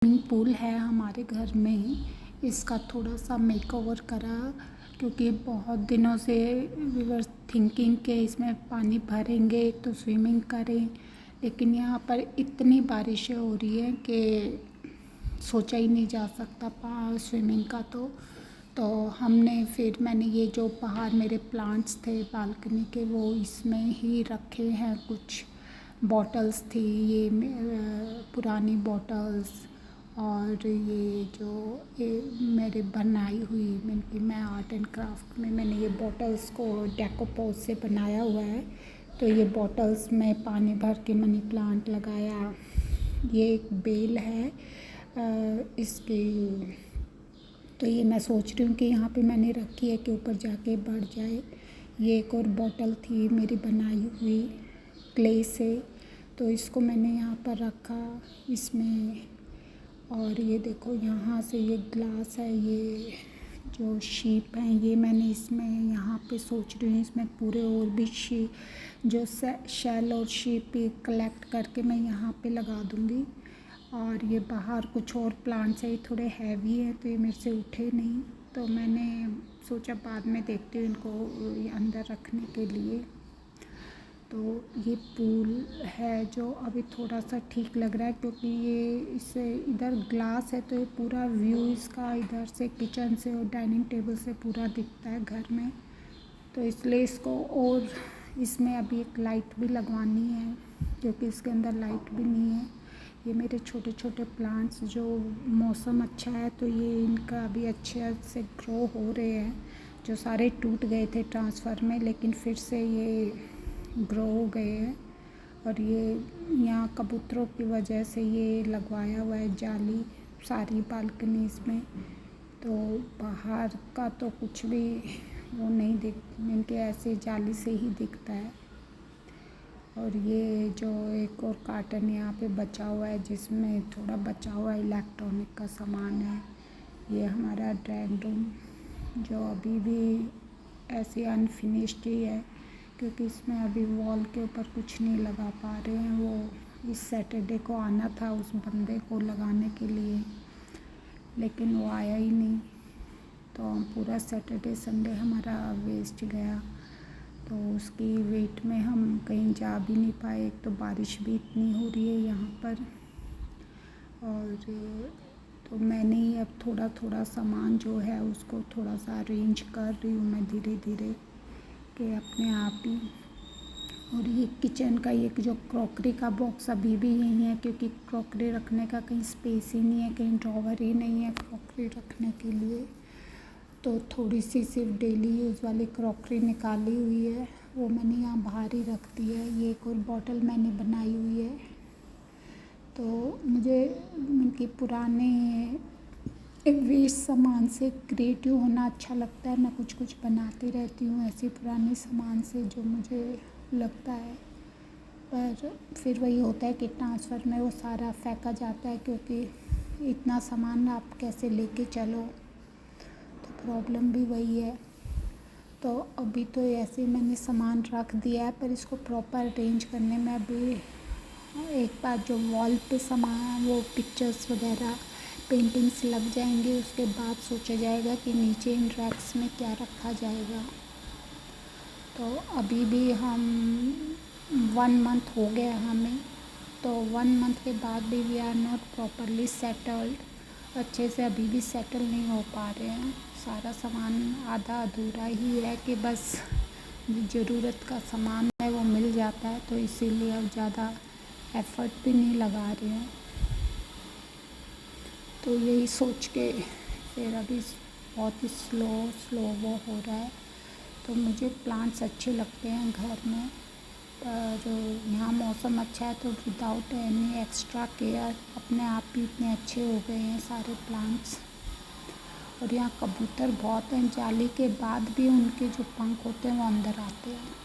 Swimming pool है हमारे घर में ही। इसका थोड़ा सा मेकओवर करा क्योंकि बहुत दिनों से वी वर थिंकिंग कि इसमें पानी भरेंगे तो स्विमिंग करें, लेकिन यहाँ पर इतनी बारिशें हो रही हैं कि सोचा ही नहीं जा सकता स्विमिंग का। तो मैंने ये जो बाहर मेरे प्लांट्स थे बालकनी के वो इसमें ही रखे हैं। कुछ बॉटल्स थी, ये पुरानी बॉटल्स, और ये मेरे बनाई हुई मैं आर्ट एंड क्राफ्ट में मैंने ये बॉटल्स को डेकोपोज से बनाया हुआ है। तो ये बॉटल्स में पानी भर के मनी प्लांट लगाया। ये एक बेल है इसकी, तो ये मैं सोच रही हूँ कि यहाँ पे मैंने रखी है कि ऊपर जाके बढ़ जाए। ये एक और बॉटल थी मेरी बनाई हुई क्ले से, तो इसको मैंने यहाँ पर रखा इसमें। और ये देखो यहाँ से ये ग्लास है, ये जो शीप हैं ये मैंने इसमें यहाँ पे सोच रही हूँ इसमें पूरे और भी जो शेल और शीप कलेक्ट करके मैं यहाँ पे लगा दूँगी। और ये बाहर कुछ और प्लांट्स है, ये थोड़े हैवी हैं तो ये मेरे से उठे नहीं, तो मैंने सोचा बाद में देखती हूँ इनको अंदर रखने के लिए। तो ये पूल है जो अभी थोड़ा सा ठीक लग रहा है क्योंकि ये इससे इधर ग्लास है तो ये पूरा व्यू इसका इधर से किचन से और डाइनिंग टेबल से पूरा दिखता है घर में। तो इसलिए इसको और इसमें अभी एक लाइट भी लगवानी है क्योंकि इसके अंदर लाइट भी नहीं है। ये मेरे छोटे छोटे प्लांट्स जो मौसम अच्छा है तो ये इनका अभी अच्छे से ग्रो हो रहे हैं, जो सारे टूट गए थे ट्रांसफ़र में लेकिन फिर से ये ग्रो हो गए हैं। और ये यहाँ कबूतरों की वजह से ये लगवाया हुआ है जाली सारी बालकनीज़ में, तो बाहर का तो कुछ भी वो नहीं दिख, इनके ऐसे जाली से ही दिखता है। और ये जो एक और कार्टन यहाँ पे बचा हुआ है जिसमें थोड़ा बचा हुआ इलेक्ट्रॉनिक का सामान है। ये हमारा ड्राइंग रूम जो अभी भी ऐसे अनफिनिश्ड ही है क्योंकि इसमें अभी वॉल के ऊपर कुछ नहीं लगा पा रहे हैं। वो इस सैटरडे को आना था उस बंदे को लगाने के लिए, लेकिन वो आया ही नहीं, तो पूरा सैटरडे संडे हमारा वेस्ट गया। तो उसकी वेट में हम कहीं जा भी नहीं पाए, एक तो बारिश भी इतनी हो रही है यहाँ पर। और तो मैंने ही अब थोड़ा थोड़ा सामान जो है उसको थोड़ा सा अरेंज कर रही हूँ मैं धीरे धीरे कि अपने आप ही। और ये किचन का ये जो क्रॉकरी का बॉक्स अभी भी यही है क्योंकि क्रॉकरी रखने का कहीं स्पेस ही नहीं है, कहीं ड्रॉवर ही नहीं है क्रॉकरी रखने के लिए। तो थोड़ी सी सिर्फ डेली यूज़ वाली क्रॉकरी निकाली हुई है, वो मैंने यहाँ बाहर ही रख दी है। ये एक और बॉटल मैंने बनाई हुई है। तो मुझे उनकी पुराने वेस्ट सामान से क्रिएटिव होना अच्छा लगता है। मैं कुछ कुछ बनाती रहती हूँ ऐसे पुराने सामान से जो मुझे लगता है, पर फिर वही होता है कि ट्रांसफ़र में वो सारा फेंका जाता है क्योंकि इतना सामान आप कैसे लेके चलो, तो प्रॉब्लम भी वही है। तो अभी तो ऐसे मैंने सामान रख दिया है पर इसको प्रॉपर अरेंज करने में अभी एक बार जो वॉल पे सामान वो पिक्चर्स वगैरह पेंटिंग्स लग जाएंगी उसके बाद सोचा जाएगा कि नीचे इन रैक्स में क्या रखा जाएगा। तो अभी भी हम 1 मंथ हो गया हमें, तो 1 मंथ के बाद भी we are not properly settled, अच्छे से अभी भी सेटल नहीं हो पा रहे हैं। सारा सामान आधा अधूरा ही है कि बस ज़रूरत का सामान है वो मिल जाता है, तो इसीलिए अब ज़्यादा एफ़र्ट भी नहीं लगा रहे हैं। तो यही सोच के फिर अभी बहुत ही स्लो वो हो रहा है। तो मुझे प्लांट्स अच्छे लगते हैं घर में, पर यहाँ मौसम अच्छा है तो विदाउट एनी एक्स्ट्रा केयर अपने आप ही इतने अच्छे हो गए हैं सारे प्लांट्स। और यहाँ कबूतर बहुत हैं, जाली के बाद भी उनके जो पंख होते हैं वो अंदर आते हैं।